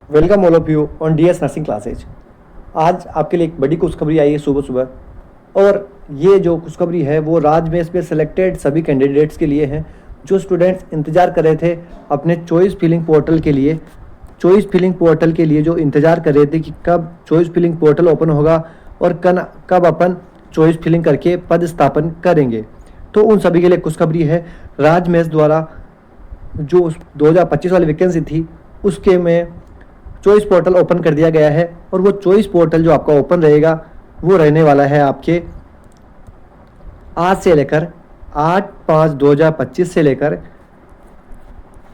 Welcome all of you on DS nursing classes. आज आपके लिए एक बड़ी खुशखबरी आई है सुबह सुबह। और ये जो खुशखबरी है वो राज्य में इसमें सेलेक्टेड सभी कैंडिडेट्स के लिए है जो स्टूडेंट्स इंतज़ार कर रहे थे अपने चॉइस फिलिंग पोर्टल के लिए। चॉइस फिलिंग पोर्टल के लिए जो इंतज़ार कर रहे थे कि कब चॉइस फिलिंग पोर्टल ओपन होगा और कब अपन चॉइस फिलिंग करके पद स्थापन करेंगे। तो उन सभी के लिए खुशखबरी है। राज्य में द्वारा जो 2025 वाली वैकेंसी थी उसके में चॉइस पोर्टल ओपन कर दिया गया है। और वो चॉइस पोर्टल जो आपका ओपन रहेगा वो रहने वाला है आपके आज से लेकर 8/5/2025 से लेकर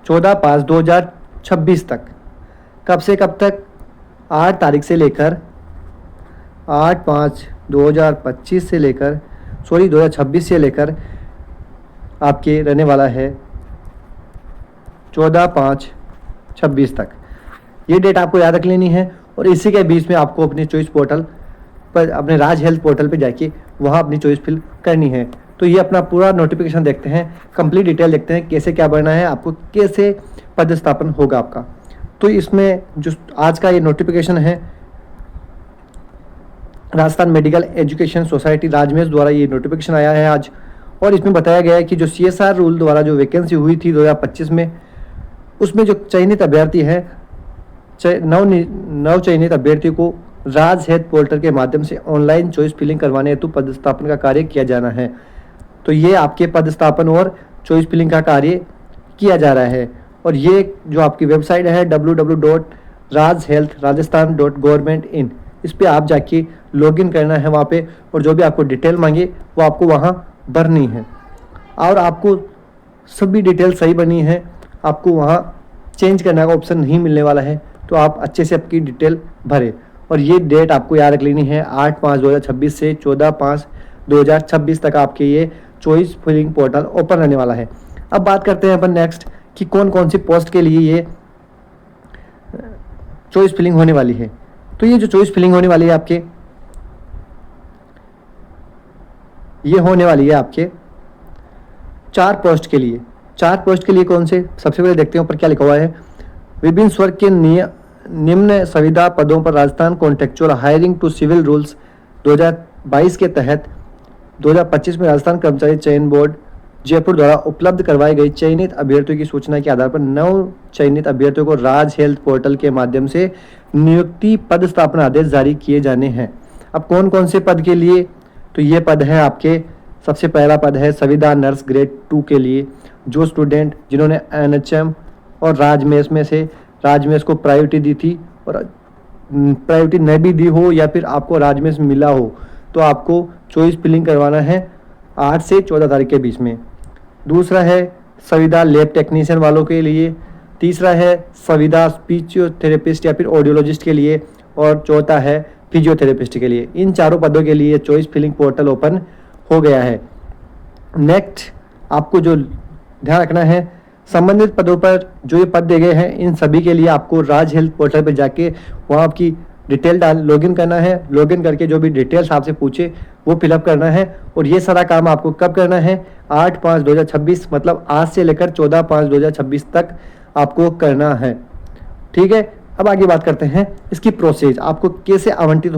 14/5/2026 तक। कब से कब तक? 8 तारीख से लेकर 8/5/2025 से लेकर 2026 से लेकर आपके रहने वाला है 14/5/26 तक। ये डेट आपको याद रख लेनी है और इसी के बीच में आपको अपने चॉइस पोर्टल पर, अपने राज हेल्थ पोर्टल पर जाके वहाँ अपनी चॉइस फिल करनी है। तो ये अपना पूरा नोटिफिकेशन देखते हैं, कंप्लीट डिटेल देखते हैं कैसे क्या बढ़ना है, आपको कैसे पदस्थापन होगा आपका। तो इसमें जो आज का ये नोटिफिकेशन है राजस्थान मेडिकल एजुकेशन सोसाइटी राजमेश द्वारा ये नोटिफिकेशन आया है आज। और इसमें बताया गया है कि जो CSR रूल द्वारा जो वैकेंसी हुई थी 2025 में, उसमें जो चयनित अभ्यर्थी है नव चयनित अभ्यर्थी को राज हेल्थ पोर्टल के माध्यम से ऑनलाइन चॉइस फिलिंग करवाने हेतु पदस्थापन का कार्य किया जाना है। तो ये आपके पदस्थापन और चॉइस फिलिंग का कार्य किया जा रहा है। और ये जो आपकी वेबसाइट है www.rajhealthrajasthan.government.in, इस पर आप जाके लॉगिन करना है वहाँ पे, और जो भी आपको डिटेल मांगे वो आपको वहाँ भरनी है। और आपको सभी डिटेल सही बनी है, आपको वहाँ चेंज करने का ऑप्शन नहीं मिलने वाला है। तो आप अच्छे से आपकी डिटेल भरें। और ये डेट आपको याद रख लेनी है 8/5/2026 से 14/5/2026 तक आपके ये चॉइस फिलिंग पोर्टल ओपन रहने वाला है। अब बात करते हैं अपन नेक्स्ट कि कौन कौन सी पोस्ट के लिए ये चॉइस फिलिंग होने वाली है। तो ये जो चॉइस फिलिंग होने वाली है आपके, ये होने वाली है आपके 4 पोस्ट के लिए। 4 पोस्ट के लिए कौन से? सबसे पहले देखते हैं ऊपर क्या लिखा हुआ है। विभिन्न स्वर्ग के निम्न संविदा पदों पर Rajasthan contractual hiring to civil rules 2022 के तहत 2025 में राजस्थान कर्मचारी चयन बोर्ड जयपुर द्वारा उपलब्ध करवाई गई चयनित अभ्यर्थियों की सूचना के आधार पर 9 चयनित अभ्यर्थियों को राज हेल्थ पोर्टल के माध्यम से नियुक्ति पद स्थापना आदेश जारी किए जाने हैं। अब कौन कौन से पद के लिए? तो ये पद है आपके, सबसे पहला पद है संविदा नर्स ग्रेड 2 के लिए। जो स्टूडेंट जिन्होंने NHM और राजमेश में से राजमेश को प्रायोरिटी दी थी और प्रायोरिटी न भी दी हो या फिर आपको राजमेश मिला हो, तो आपको चॉइस फिलिंग करवाना है 8 से 14 तारीख के बीच में। दूसरा है संविदा लैब टेक्नीशियन वालों के लिए। तीसरा है संविदा स्पीचियोथेरेपिस्ट या फिर ऑडियोलॉजिस्ट के लिए। और चौथा है फिजियोथेरेपिस्ट के लिए। इन चारों पदों के लिए चॉइस फिलिंग पोर्टल ओपन हो गया है। नेक्स्ट आपको जो ध्यान रखना है, संबंधित पदों पर जो ये पद दिए गए हैं इन सभी के लिए आपको राज हेल्थ पोर्टल पर जाके वहाँ आपकी डिटेल लॉगिन करना है। लॉगिन करके जो भी डिटेल्स आपसे पूछे वो फिलअप करना है। और ये सारा काम आपको कब करना है? 8/5/2026, मतलब आज से लेकर 14/5/2026 तक आपको करना है। ठीक है, अब आगे बात करते हैं इसकी प्रोसेस, आपको कैसे आवंटित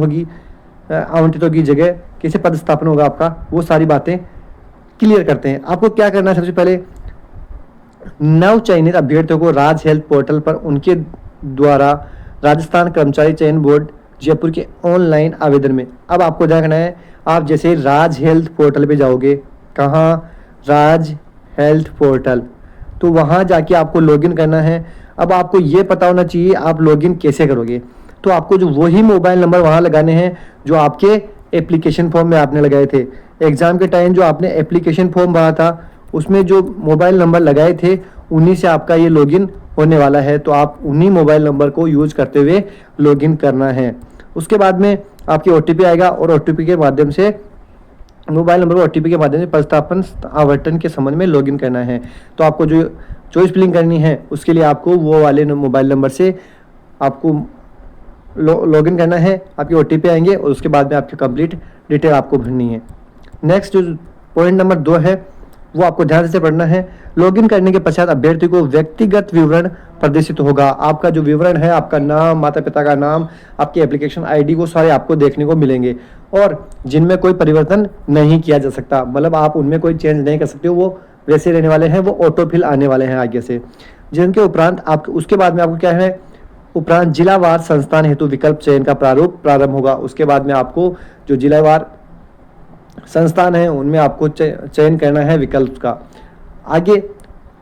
होगी जगह, कैसे पदस्थापन होगा आपका, वो सारी बातें क्लियर करते हैं। आपको क्या करना है? सबसे पहले 9 चयनित अभ्यर्थियों को राज हेल्थ पोर्टल पर उनके द्वारा राजस्थान कर्मचारी चयन बोर्ड जयपुर के ऑनलाइन आवेदन में, अब आपको ध्यान रखना है, आप जैसे राज हेल्थ पोर्टल पे जाओगे, कहाँ? राज हेल्थ पोर्टल, तो वहाँ जाके आपको लॉगिन करना है। अब आपको ये पता होना चाहिए आप लॉगिन कैसे करोगे। तो आपको जो वही मोबाइल नंबर वहाँ लगाने हैं जो आपके एप्लीकेशन फॉर्म में आपने लगाए थे। एग्ज़ाम के टाइम जो आपने एप्लीकेशन फॉर्म भरा था उसमें जो मोबाइल नंबर लगाए थे उन्हीं से आपका ये लॉगिन होने वाला है। तो आप उन्हीं मोबाइल नंबर को यूज करते हुए लॉगिन करना है। उसके बाद में आपकी OTP आएगा और OTP के माध्यम से, मोबाइल नंबर और OTP के माध्यम से पदस्थापन आवंटन के संबंध में लॉगिन करना है। तो आपको जो चॉइस फिलिंग करनी है उसके लिए आपको वो वाले मोबाइल नंबर से आपको लॉगिन करना है। आपकी OTP आएंगे और उसके बाद में आपकी कंप्लीट डिटेल आपको भरनी है। नेक्स्ट जो पॉइंट नंबर 2 है वो आपको ध्यान से पढ़ना है। लॉगिन करने के पश्चात अभ्यर्थी को व्यक्तिगत विवरण प्रदर्शित होगा। आपका जो विवरण है, आपका नाम, माता पिता का नाम, आपकी एप्लीकेशन आईडी, वो सारे आपको देखने को मिलेंगे और जिनमें कोई परिवर्तन नहीं किया जा सकता, मतलब आप उनमें कोई चेंज नहीं कर सकते, वो वैसे रहने वाले हैं, वो ऑटोफिल आने वाले हैं आगे से। जिनके उपरांत आप उसके बाद में आपको क्या है, उपरांत जिलावार संस्थान हेतु विकल्प चयन का प्रारूप प्रारंभ होगा। उसके बाद में आपको जो जिलावार संस्थान है उनमें आपको चयन करना है विकल्प का। आगे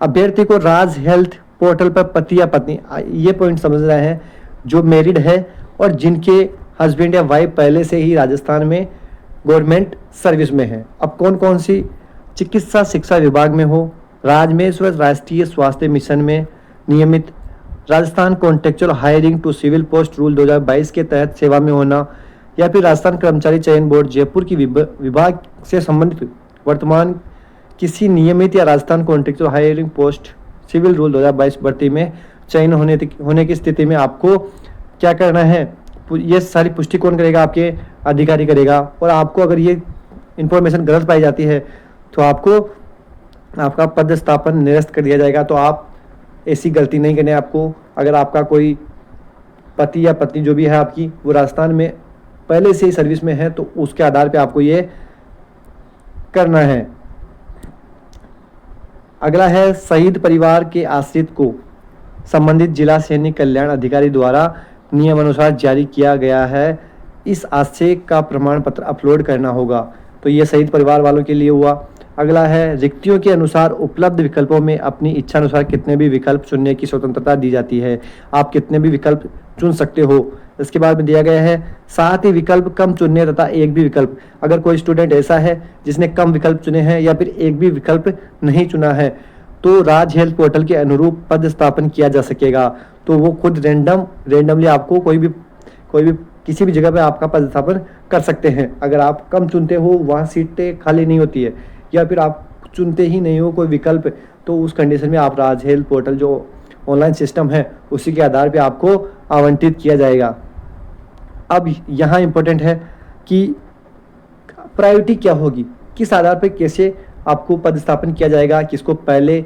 अभ्यर्थी को राज हेल्थ पोर्टल पर पति या पत्नी, ये पॉइंट समझ रहे हैं, जो मैरिड है और जिनके हस्बैंड या वाइफ पहले से ही राजस्थान में गवर्नमेंट सर्विस में है। अब कौन कौन सी, चिकित्सा शिक्षा विभाग में हो, राजमेश्वर राष्ट्रीय स्वास्थ्य मिशन में नियमित, Rajasthan contractual hiring to civil post rule 2022 के तहत सेवा में होना, या फिर राजस्थान कर्मचारी चयन बोर्ड जयपुर की विभाग से संबंधित वर्तमान किसी नियमित या Rajasthan contractual hiring post civil rule 2022 भर्ती में चयन होने की स्थिति में आपको क्या करना है, ये सारी पुष्टि कौन करेगा, आपके अधिकारी करेगा। और आपको अगर ये इंफॉर्मेशन गलत पाई जाती है तो आपको आपका पदस्थापन निरस्त कर दिया जाएगा। तो आप ऐसी गलती नहीं करनी है आपको। अगर आपका कोई पति या पत्नी जो भी है आपकी, वो राजस्थान में पहले से ही सर्विस में है, तो उसके आधार पे आपको ये करना है। अगला है शहीद परिवार के आश्रित को संबंधित जिला सैनिक कल्याण अधिकारी द्वारा नियमानुसार जारी किया गया है, इस आशय का प्रमाण पत्र अपलोड करना होगा। तो ये शहीद परिवार वालों के लिए हुआ। अगला है रिक्तियों के अनुसार उपलब्ध विकल्पों में अपनी इच्छा अनुसार कितने भी विकल्प चुनने की स्वतंत्रता दी जाती है, आप कितने भी विकल्प चुन सकते हो। इसके बाद में दिया गया है 7 ही विकल्प कम चुनने तथा एक भी विकल्प, अगर कोई स्टूडेंट ऐसा है जिसने कम विकल्प चुने हैं या फिर एक भी विकल्प नहीं चुना है, तो राज हेल्थ पोर्टल के अनुरूप पदस्थापन किया जा सकेगा। तो वो खुद रेंडमली आपको कोई भी किसी भी जगह पे आपका पदस्थापन कर सकते हैं। अगर आप कम चुनते हो, वहाँ सीटें खाली नहीं होती है, या फिर आप चुनते ही नहीं हो कोई विकल्प, तो उस कंडीशन में आप राज हेल्थ पोर्टल जो ऑनलाइन सिस्टम है उसी के आधार पे आपको आवंटित किया जाएगा। अब यहाँ इम्पोर्टेंट है कि प्रायोरिटी क्या होगी, किस आधार पे कैसे आपको पदस्थापन किया जाएगा, किसको पहले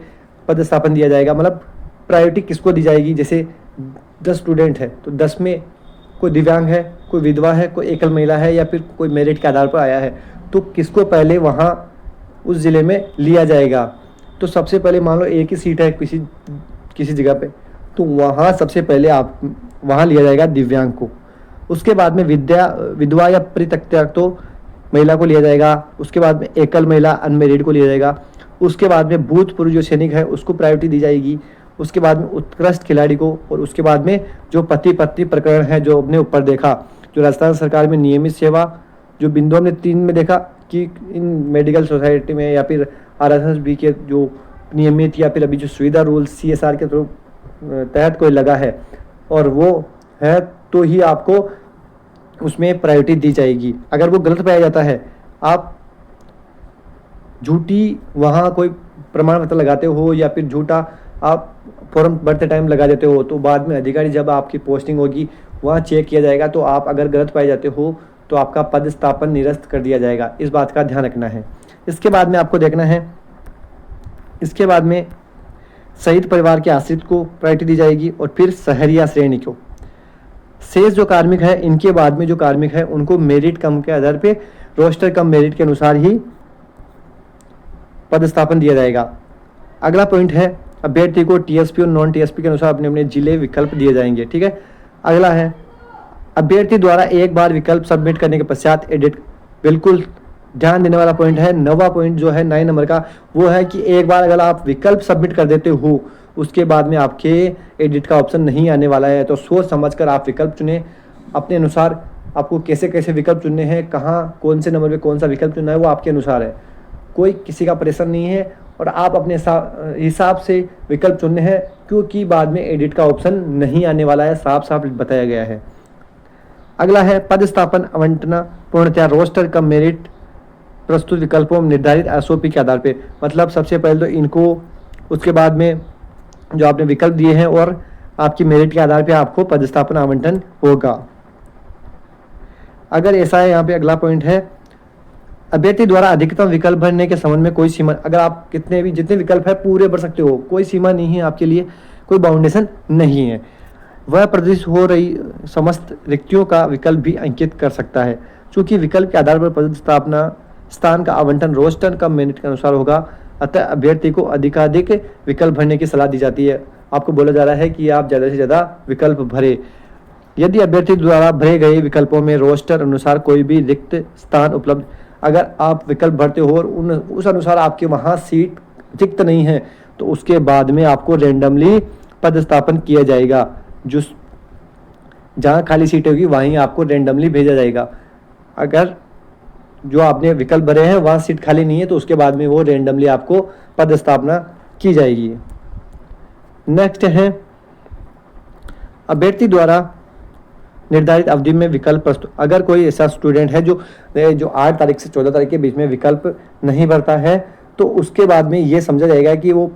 पदस्थापन दिया जाएगा, मतलब प्रायोरिटी किसको दी जाएगी। जैसे 10 स्टूडेंट है तो 10 में कोई दिव्यांग है, कोई विधवा है, कोई एकल महिला है, या फिर कोई मेरिट के आधार पर आया है, तो किसको पहले वहाँ उस ज़िले में लिया जाएगा। तो सबसे पहले मान लो एक ही सीट है किसी जगह पे, तो वहाँ सबसे पहले आप वहाँ लिया जाएगा दिव्यांग को। उसके बाद में विधवा या परित्यक्ता महिला को लिया जाएगा। उसके बाद में एकल महिला अनमेरिड को लिया जाएगा। उसके बाद में भूतपूर्व जो सैनिक है उसको प्रायोरिटी दी जाएगी। उसके बाद में उत्कृष्ट खिलाड़ी को, और उसके बाद में जो पति पत्नी प्रकरण है जो अपने ऊपर देखा, जो राजस्थान सरकार में नियमित सेवा जो बिंदु हमने 3 में देखा कि इन मेडिकल सोसाइटी में या फिर RSSB के जो नियमित या फिर अभी जो सुविधा रूल CSR के थ्रू तहत कोई लगा है और वो है, तो ही आपको उसमें प्रायोरिटी दी जाएगी। अगर वो गलत पाया जाता है, आप झूठी वहाँ कोई प्रमाण पत्र लगाते हो या फिर झूठा आप फॉर्म भरते टाइम लगा देते हो, तो बाद में अधिकारी जब आपकी पोस्टिंग होगी वहाँ चेक किया जाएगा, तो आप अगर गलत पाए जाते हो तो आपका पदस्थापन निरस्त कर दिया जाएगा। इस बात का ध्यान रखना है। इसके बाद में आपको देखना है, इसके बाद में शहीद परिवार के आश्रित को प्रायोरिटी दी जाएगी और फिर शहरिया श्रेणी को। शेष जो कार्मिक है, इनके बाद में जो कार्मिक है उनको मेरिट कम के आधार पे, रोस्टर कम मेरिट के अनुसार ही पदस्थापन दिया जाएगा। अगला पॉइंट है अभ्यर्थी को TSP और नॉन TSP के अनुसार अपने अपने जिले विकल्प दिए जाएंगे। ठीक है। अगला है अभ्यर्थी द्वारा एक बार विकल्प सबमिट करने के पश्चात एडिट, बिल्कुल ध्यान देने वाला पॉइंट है। 9वां पॉइंट जो है 9 नंबर का, वो है कि एक बार अगर आप विकल्प सबमिट कर देते हो उसके बाद में आपके एडिट का ऑप्शन नहीं आने वाला है। तो सोच समझकर आप विकल्प चुने अपने अनुसार। आपको कैसे कैसे विकल्प चुनने हैं, कहाँ कौन से नंबर पे कौन सा विकल्प चुनना है, वो आपके अनुसार है। कोई किसी का प्रेशर नहीं है और आप अपने हिसाब से विकल्प चुनने हैं, क्योंकि बाद में एडिट का ऑप्शन नहीं आने वाला है, साफ साफ बताया गया है। अगला है पदस्थापन आवंटन पूर्णतया रोस्टर कम मेरिट प्रस्तुत विकल्पों में निर्धारित SOP के आधार पे। मतलब सबसे पहले तो इनको, उसके बाद में जो आपने विकल्प दिए हैं और आपकी मेरिट के आधार पे आपको पदस्थापन आवंटन होगा। अगर ऐसा है, यहाँ पे अगला पॉइंट है अभ्यर्थी द्वारा अधिकतम विकल्प भरने के संबंध में कोई सीमा, अगर आप जितने विकल्प है पूरे भर सकते हो, कोई सीमा नहीं है आपके लिए, कोई बाउंडेशन नहीं है। वह प्रदर्शित हो रही समस्त रिक्तियों का विकल्प भी अंकित कर सकता है। चूंकि विकल्प के आधार पर पदस्थापना स्थान का आवंटन रोस्टर कम मेरिट के अनुसार होगा, अतः अभ्यर्थी को अधिकाधिक विकल्प भरने की सलाह दी जाती है। आपको बोला जा रहा है कि आप ज़्यादा से ज़्यादा विकल्प भरें। यदि अभ्यर्थी द्वारा भरे गए विकल्पों में रोस्टर अनुसार कोई भी रिक्त स्थान उपलब्ध, अगर आप विकल्प भरते हो और उस अनुसार आपके वहाँ सीट रिक्त नहीं है, तो उसके बाद में आपको रेंडमली पदस्थापन किया जाएगा। जो जहाँ खाली सीट होगी वहीं आपको रेंडमली भेजा जाएगा। अगर जो आपने विकल्प भरे हैं वहाँ सीट खाली नहीं है, तो उसके बाद में वो रेंडमली आपको पदस्थापना की जाएगी। नेक्स्ट है, अभ्यर्थी द्वारा निर्धारित अवधि में विकल्प प्रस्तुत। अगर कोई ऐसा स्टूडेंट है जो 8 तारीख से 14 तारीख के बीच में विकल्प नहीं भरता है, तो उसके बाद में ये समझा जाएगा कि वो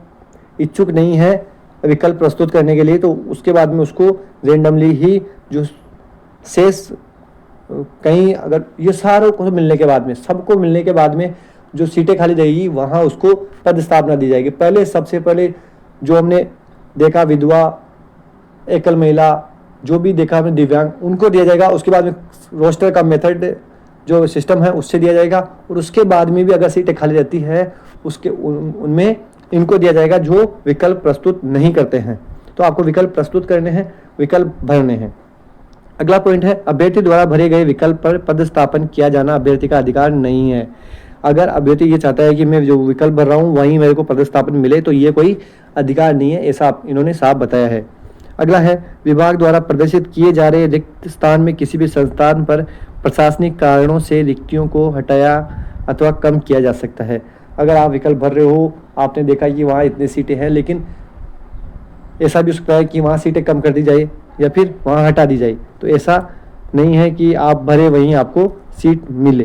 इच्छुक नहीं है विकल्प प्रस्तुत करने के लिए, तो उसके बाद में उसको रेंडमली ही जो शेष कहीं अगर ये सारों को मिलने के बाद में, सबको मिलने के बाद में जो सीटें खाली रहेगी वहाँ उसको पदस्थापना दी जाएगी। पहले सबसे पहले जो हमने देखा विधवा, एकल महिला, जो भी देखा हमने दिव्यांग, उनको दिया जाएगा। उसके बाद में रोस्टर का मेथड जो सिस्टम है उससे दिया जाएगा, और उसके बाद में भी अगर सीटें खाली रहती है उसके उनमें इनको दिया जाएगा जो विकल्प प्रस्तुत नहीं करते हैं। तो आपको विकल्प प्रस्तुत करने हैं, विकल्प भरने हैं। अगला पॉइंट है, अभ्यर्थी द्वारा भरे गए विकल्प पर पदस्थापन किया जाना अभ्यर्थी का अधिकार नहीं है। अगर अभ्यर्थी ये चाहता है कि मैं जो विकल्प भर रहा हूँ वहीं मेरे को पदस्थापन मिले, तो ये कोई अधिकार नहीं है, ऐसा इन्होंने साफ बताया है। अगला है, विभाग द्वारा प्रदर्शित किए जा रहे रिक्त स्थान में किसी भी संस्थान पर प्रशासनिक कारणों से रिक्तियों को हटाया अथवा कम किया जा सकता है। अगर आप विकल्प भर रहे हो, आपने देखा कि वहाँ इतनी सीटें हैं, लेकिन ऐसा भी हो सकता है कि वहाँ सीटें कम कर दी जाए या फिर वहाँ हटा दी जाए, तो ऐसा नहीं है कि आप भरे वहीं आपको सीट मिले।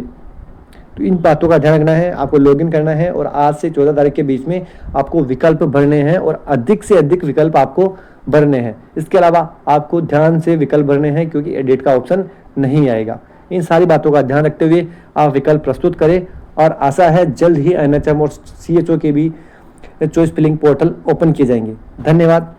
तो इन बातों का ध्यान रखना है, आपको लॉगिन करना है और आज से 14 तारीख के बीच में आपको विकल्प भरने हैं और अधिक से अधिक विकल्प आपको भरने हैं। इसके अलावा आपको ध्यान से विकल्प भरने हैं क्योंकि एडिट का ऑप्शन नहीं आएगा। इन सारी बातों का ध्यान रखते हुए आप विकल्प प्रस्तुत करें, और आशा है जल्द ही NHM और CHO के भी चॉइस फिलिंग पोर्टल ओपन किए जाएंगे। धन्यवाद।